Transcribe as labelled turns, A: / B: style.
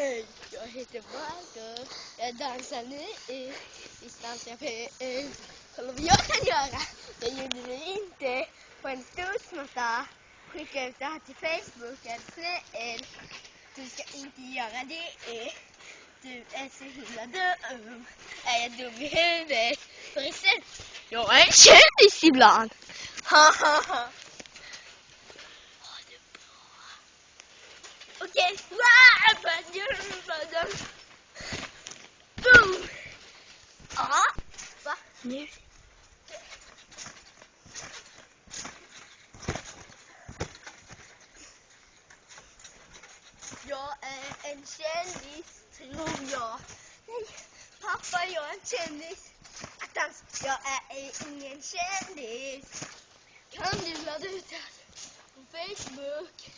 A: Hej, jag heter Marco. Jag dansar nu i Stanska. Kolla vad jag kan göra. Jag gjorde det inte på en studsmatta. Skicka ut det här till Facebook. Snäll. Du ska inte göra det. Du är så himla dum. Är jag dum i huvudet? Förresten, jag är en kändis ibland. Haha. Okej, boom! Ja, va? Nu. Jag är en kändis, tror jag. Nej, pappa, jag är en kändis. Attans, jag är ingen kändis. Kan du ladda ut det på Facebook?